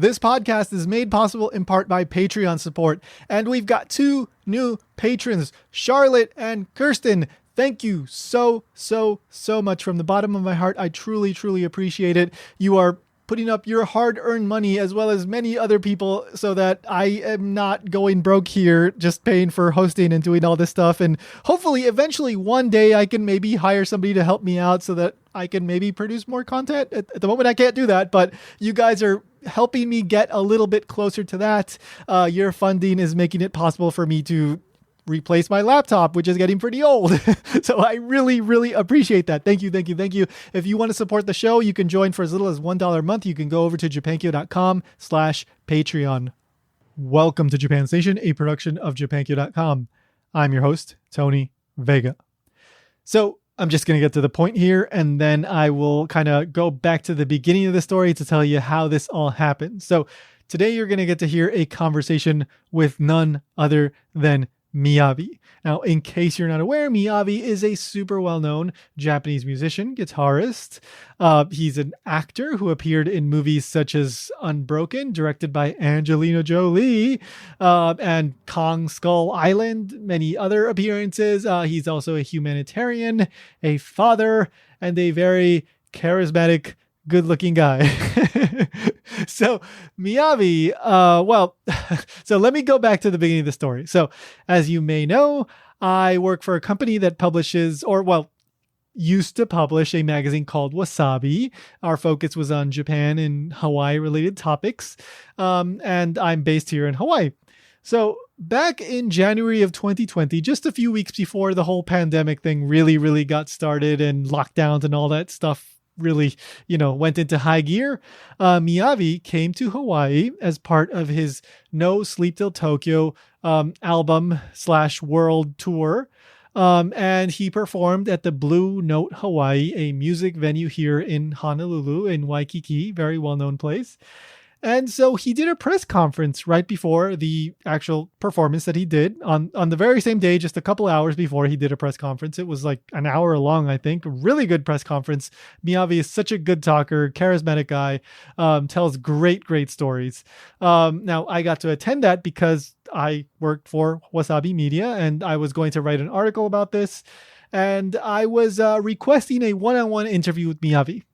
This podcast is made possible in part by Patreon support, and we've got 2 new patrons, Charlotte and Kirsten. Thank you so much from the bottom of my heart. I truly appreciate it. You are putting up your hard-earned money as well as many other people so that I am not going broke here just paying for hosting and doing all this stuff. And hopefully eventually one day I can maybe hire somebody to help me out so that I can maybe produce more content. At the moment I can't do that, but you guys are helping me get a little bit closer to that. Your funding is making it possible for me to replace my laptop, which is getting pretty old. So I really appreciate that. Thank you. If you want to support the show, you can join for as little as $1 a month. You can go over to japankyo.com/Patreon. Welcome to Japan Station, a production of japankyo.com. I'm your host, Tony Vega. So I'm just going to get to the point here, and then I will kind of go back to the beginning of the story to tell you how this all happened. So today you're going to get to hear a conversation with none other than Miyavi. Now, in case you're not aware, Miyavi is a super well-known Japanese musician, guitarist. He's an actor who appeared in movies such as Unbroken, directed by Angelina Jolie, and Kong Skull Island, many other appearances. He's also a humanitarian, a father, and a very charismatic, good-looking guy. So Miyavi, so let me go back to the beginning of the story. So as you may know, I work for a company that publishes, used to publish a magazine called Wasabi. Our focus was on Japan and Hawaii related topics. And I'm based here in Hawaii. So back in January of 2020, just a few weeks before the whole pandemic thing really got started and lockdowns and all that stuff really, went into high gear, Miyavi came to Hawaii as part of his No Sleep Till Tokyo album/world tour. And he performed at the Blue Note Hawaii, a music venue here in Honolulu in Waikiki, very well-known place. And so he did a press conference right before the actual performance that he did on the very same day, just a couple hours before he did a press conference. It was like an hour long, I think. A really good press conference. Miyavi is such a good talker, charismatic guy, tells great stories. Now, I got to attend that because I worked for Wasabi Media and I was going to write an article about this. And I was requesting a one-on-one interview with Miyavi.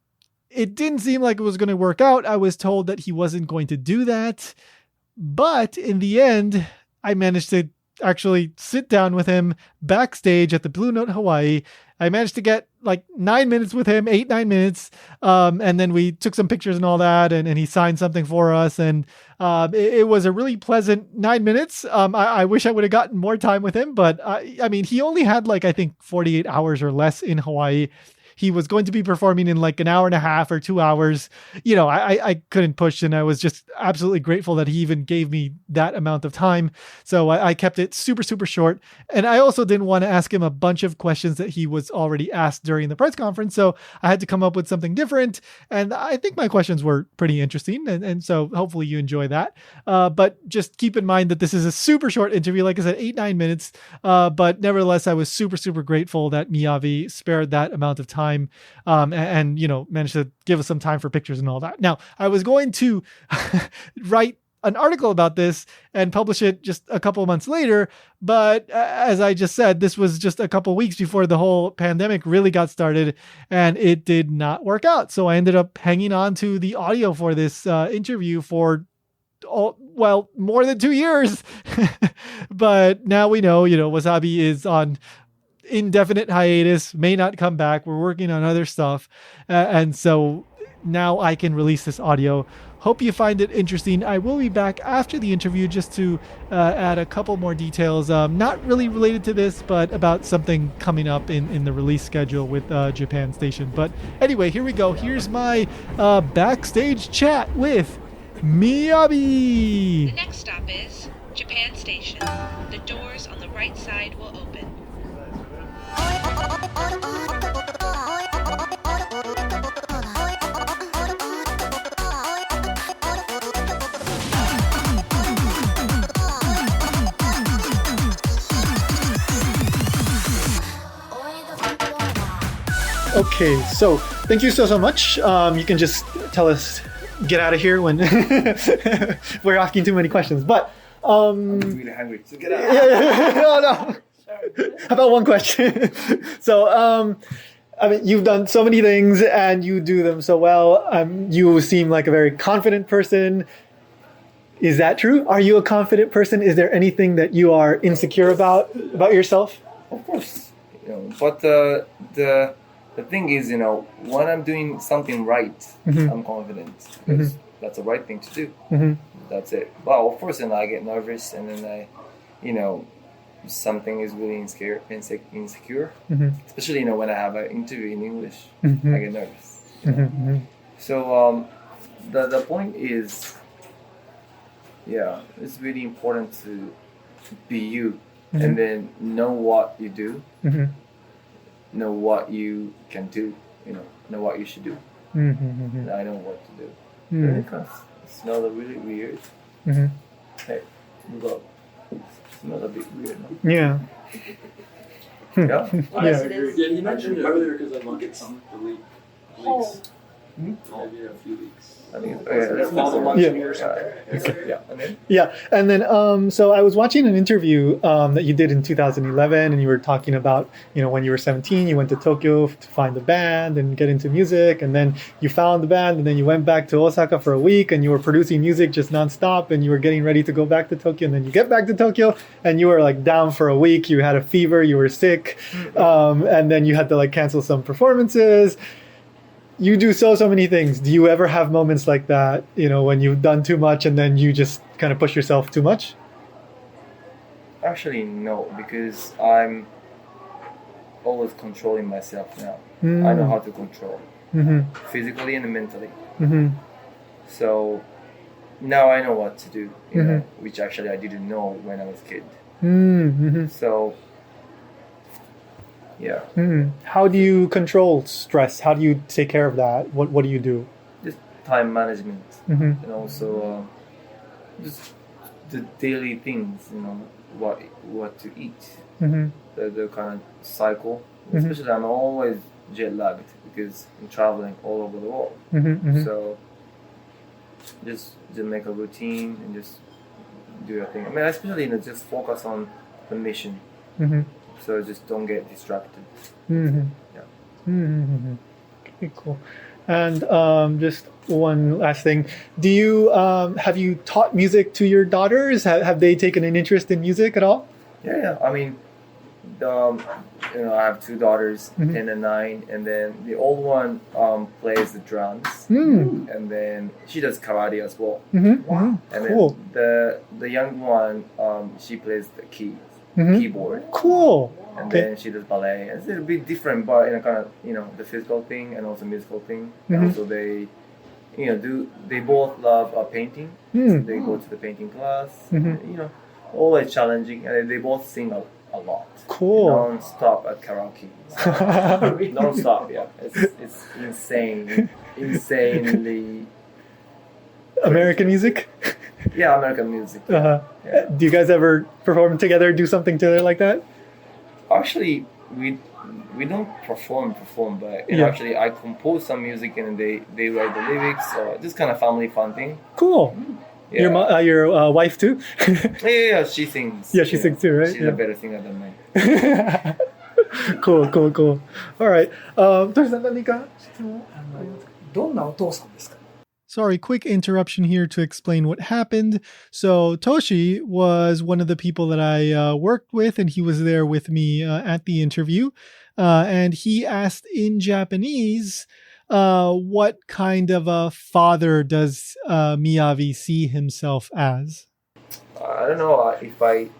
It didn't seem like it was going to work out. I was told that he wasn't going to do that. But in the end, I managed to actually sit down with him backstage at the Blue Note Hawaii. I managed to get like 9 minutes with him, 8-9 minutes. And then we took some pictures and all that. And he signed something for us. And it was a really pleasant 9 minutes. I wish I would have gotten more time with him. But I mean, he only had I think 48 hours or less in Hawaii. He was going to be performing in like an hour and a half or 2 hours. I couldn't push, and I was just absolutely grateful that he even gave me that amount of time. So I kept it super short. And I also didn't want to ask him a bunch of questions that he was already asked during the press conference. So I had to come up with something different. And I think my questions were pretty interesting. And so hopefully you enjoy that. But just keep in mind that this is a super short interview. Like I said, 8-9 minutes. But nevertheless, I was super grateful that Miyavi spared that amount of time. And managed to give us some time for pictures and all that. Now, I was going to write an article about this and publish it just a couple of months later. But as I just said, this was just a couple of weeks before the whole pandemic really got started, and it did not work out. So I ended up hanging on to the audio for this interview for more than 2 years. But now we know, Wasabi is on indefinite hiatus, may not come back. We're working on other stuff. And so now I can release this audio. Hope you find it interesting. I will be back after the interview just to add a couple more details, not really related to this, but about something coming up in the release schedule with Japan Station. But anyway, here we go. Here's my backstage chat with Miyavi. The next stop is Japan Station. The doors on the right side will open. Okay, so thank you so much. You can just tell us get out of here when we're asking too many questions. But I'm really hungry. So get out. no. How about one question? So, I mean, you've done so many things and you do them so well. You seem like a very confident person. Is that true? Are you a confident person? Is there anything that you are insecure about yourself? Of course, but the thing is, when I'm doing something right, I'm confident because that's the right thing to do. That's it. But of course, I get nervous, and then something is really insecure. Especially when I have an interview in English, I get nervous. So the point is, it's really important to be you, and then know what you do, know what you can do, know what you should do. And I know what to do. And it kind of smells really weird. Hey, move up. Smells a bit weird, no? Yeah. Yeah. I agree. Yeah, you mentioned it earlier because I get some leaks. Maybe a few weeks. I think It's all the Yeah. or something. Yeah. And then? Yeah, and then so I was watching an interview that you did in 2011, and you were talking about when you were 17, you went to Tokyo to find the band and get into music, and then you found the band, and then you went back to Osaka for a week, and you were producing music just nonstop, and you were getting ready to go back to Tokyo, and then you get back to Tokyo, and you were like down for a week, you had a fever, you were sick, and then you had to like cancel some performances. You do so many things. Do you ever have moments like that, when you've done too much and then you just kind of push yourself too much? Actually, no, because I'm always controlling myself now. I know how to control physically and mentally. So now I know what to do, which actually I didn't know when I was a kid. So yeah. How do you control stress? How do you take care of that? What do you do? Just time management, and also just the daily things. What to eat. The kind of cycle. Especially, I'm always jet lagged because I'm traveling all over the world. So just make a routine and just do your thing. I mean, especially just focus on the mission. So just don't get distracted. Okay, cool. And just one last thing: do you have you taught music to your daughters? Have they taken an interest in music at all? Yeah. I mean, I have two daughters, 10 and 9, and then the old one plays the drums, and then she does karate as well. Wow. And Cool. then the young one, she plays the keyboard. Cool. And Okay. then she does ballet. It's a little bit different, but in a kind of the physical thing and also musical thing. And also they, they both love painting. So they go to the painting class. Always challenging, and they both sing a lot. Cool. Non-stop at karaoke. So, non-stop, yeah. It's insane, insanely. American music? Yeah, American music. Yeah. Do you guys ever perform together, do something together like that? Actually, we don't perform, but actually I compose some music and they write the lyrics, or just kind of family fun thing. Cool. Yeah. Your wife too? Yeah, she sings. Yeah, she sings too, right? She's a better singer than me. Cool. All right. トシさん何か質問？どんなお父さんですか？ Sorry, quick interruption here to explain what happened. So Toshi was one of the people that I worked with, and he was there with me at the interview. And he asked in Japanese, what kind of a father does Miyavi see himself as? I don't know if I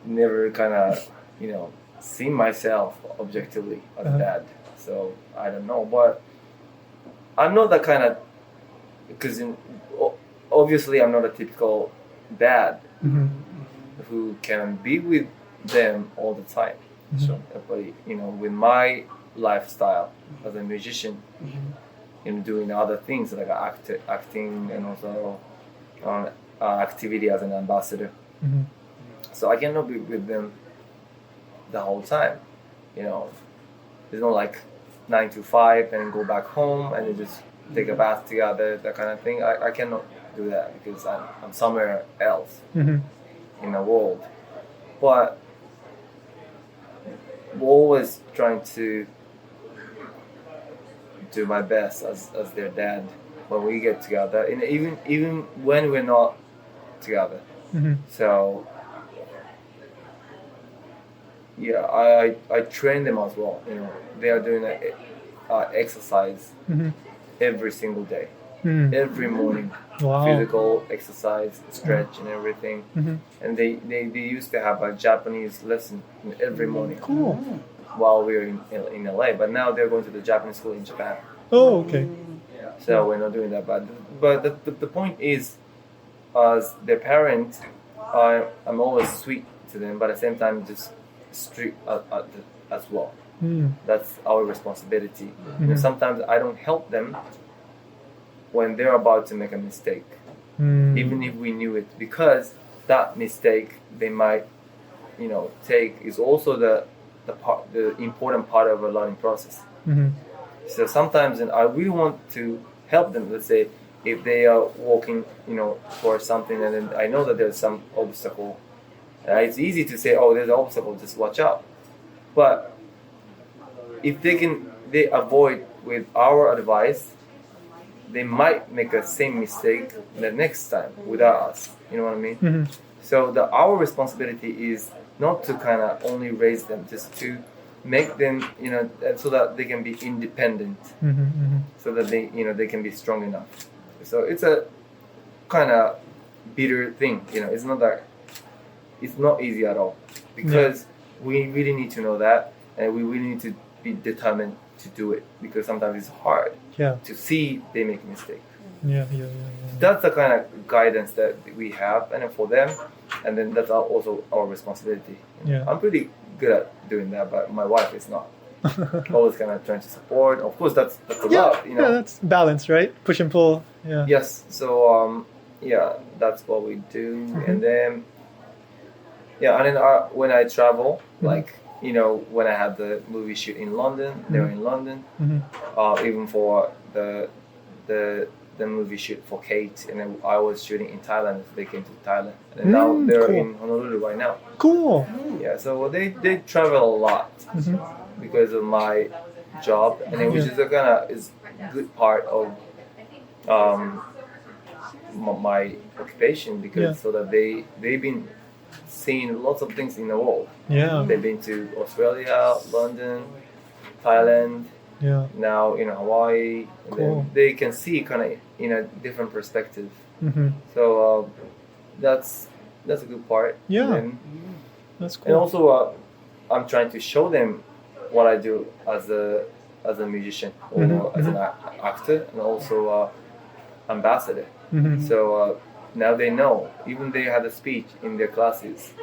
never kind of, see myself objectively as a dad. So I don't know, but I'm not that kind of, because obviously I'm not a typical dad who can be with them all the time. So, with my lifestyle as a musician, doing other things like acting and also activity as an ambassador. So I cannot be with them the whole time. It's not like 9 to 5 and go back home and just take a bath together, that kind of thing. I cannot do that because I'm somewhere else in the world. But we're always trying to do my best as their dad when we get together, and even when we're not together. So yeah, I train them as well. You know, they are doing exercise every single day, every morning. Wow. Physical exercise, stretch, and everything. And they used to have a Japanese lesson every morning. Cool. While we were in LA, but now they're going to the Japanese school in Japan. Oh, okay. So we're not doing that. But the point is, as their parent, I'm always sweet to them, but at the same time just strict as well. That's our responsibility. You know, sometimes I don't help them when they're about to make a mistake, even if we knew it, because that mistake they might, take is also the important part of a learning process. So sometimes, and I really want to help them. Let's say if they are walking, towards something, and then I know that there's some obstacle. It's easy to say, "Oh, there's an obstacle. Just watch out." But if they avoid with our advice, they might make the same mistake the next time without us. You know what I mean? So our responsibility is not to kind of only raise them, just to make them, so that they can be independent, so that they can be strong enough. So it's a kind of bitter thing, It's not easy at all, because we really need to know that, and we really need to be determined to do it, because sometimes it's hard to see they make mistakes. That's the kind of guidance that we have, and then for them, and then that's also our responsibility. I'm pretty good at doing that, but my wife is not. Always kind of trying to support. Of course, that's a lot. Yeah, that's balance, right? Push and pull. Yeah. Yes. So that's what we do, and then when I travel, like when I had the movie shoot in London, they were in London. Even for the movie shoot for Kate, and then I was shooting in Thailand. They came to Thailand, and now they're in Honolulu right now. Cool. Yeah, so they travel a lot because of my job, and then which is is a good part of my occupation, because so that they've been seeing lots of things in the world. Yeah, they've been to Australia, London, Thailand. Now Hawaii, and then they can see kind of in a different perspective. So that's a good part. That's cool. And also I'm trying to show them what I do as a musician, or as an actor, and also ambassador. So now they know. Even they had a speech in their classes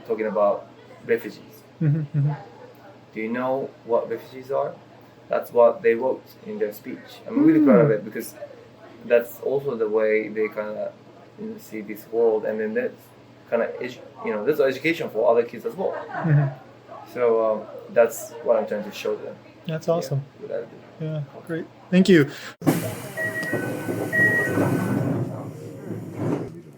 talking about refugees. Do you know what refugees are? That's what they wrote in their speech. I'm really proud of it, because that's also the way they kind of see this world, and then that's kind of there's education for other kids as well. So that's what I'm trying to show them. That's awesome. Yeah, great. Thank you.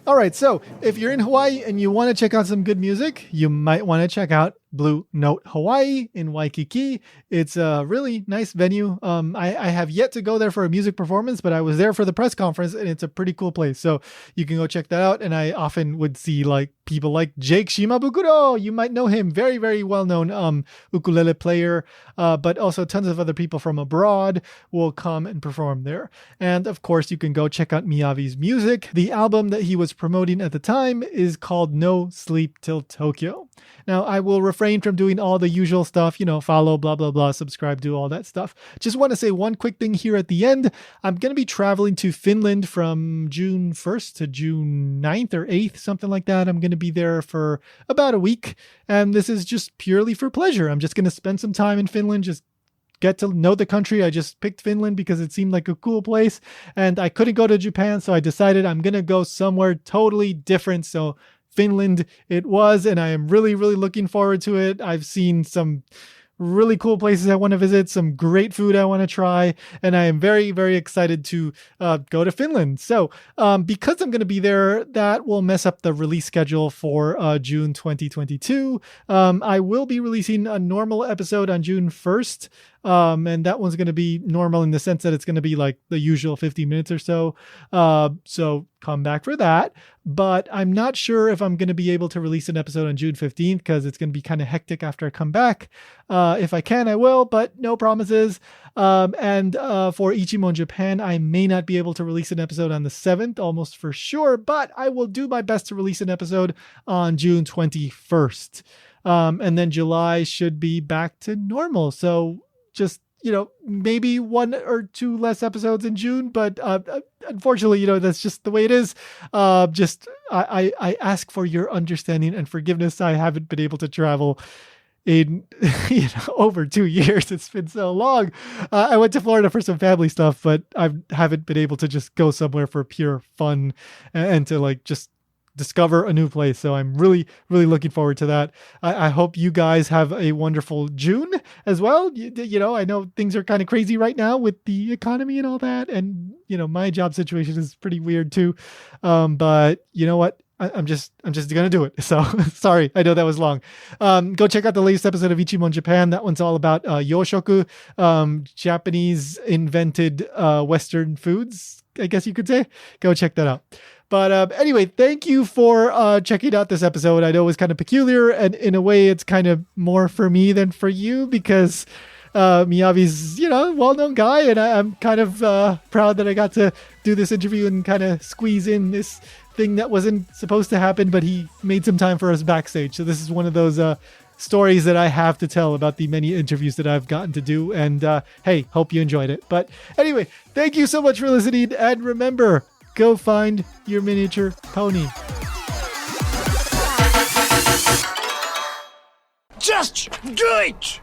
All right, so if you're in Hawaii and you want to check out some good music, you might want to check out Blue Note Hawaii in Waikiki. It's a really nice venue. I have yet to go there for a music performance, but I was there for the press conference, and it's a pretty cool place. So you can go check that out. And I often would see people like Jake Shimabukuro. You might know him, very, very well-known ukulele player, but also tons of other people from abroad will come and perform there. And of course, you can go check out Miyavi's music. The album that he was promoting at the time is called No Sleep Till Tokyo. Now, I will refrain from doing all the usual stuff, follow, blah, blah, blah, subscribe, do all that stuff. Just want to say one quick thing here at the end. I'm going to be traveling to Finland from June 1st to June 9th or 8th, something like that. I'm going to be there for about a week, and this is just purely for pleasure. I'm just going to spend some time in Finland, just get to know the country. I just picked Finland because it seemed like a cool place, and I couldn't go to Japan, so I decided I'm going to go somewhere totally different. So Finland it was, and I am really, really looking forward to it. I've seen some really cool places I want to visit, some great food I want to try, and I am very, very excited to go to Finland. So because I'm going to be there, that will mess up the release schedule for June 2022. I will be releasing a normal episode on June 1st. And that one's going to be normal in the sense that it's going to be like the usual 50 minutes or so. So come back for that. But I'm not sure if I'm going to be able to release an episode on June 15th because it's going to be kind of hectic after I come back. If I can, I will, but no promises. And for Ichimon Japan, I may not be able to release an episode on the 7th, almost for sure, but I will do my best to release an episode on June 21st. And then July should be back to normal. So just, maybe 1 or 2 less episodes in June, but unfortunately, that's just the way it is. I ask for your understanding and forgiveness. I haven't been able to travel in over 2 years. It's been so long. I went to Florida for some family stuff, but I haven't been able to just go somewhere for pure fun and to just discover a new place. So I'm really, really looking forward to that. I hope you guys have a wonderful June as well. I know things are kind of crazy right now with the economy and all that. And, my job situation is pretty weird too. But you know what? I'm just going to do it. So sorry. I know that was long. Go check out the latest episode of Ichimon Japan. That one's all about yoshoku, Japanese invented Western foods, I guess you could say. Go check that out. But anyway, thank you for checking out this episode. I know it was kind of peculiar, and in a way, it's kind of more for me than for you because Miyavi's, a well-known guy, and I'm kind of proud that I got to do this interview and kind of squeeze in this thing that wasn't supposed to happen, but he made some time for us backstage. So this is one of those stories that I have to tell about the many interviews that I've gotten to do. And hey, hope you enjoyed it. But anyway, thank you so much for listening, and remember, go find your miniature pony. Just do it!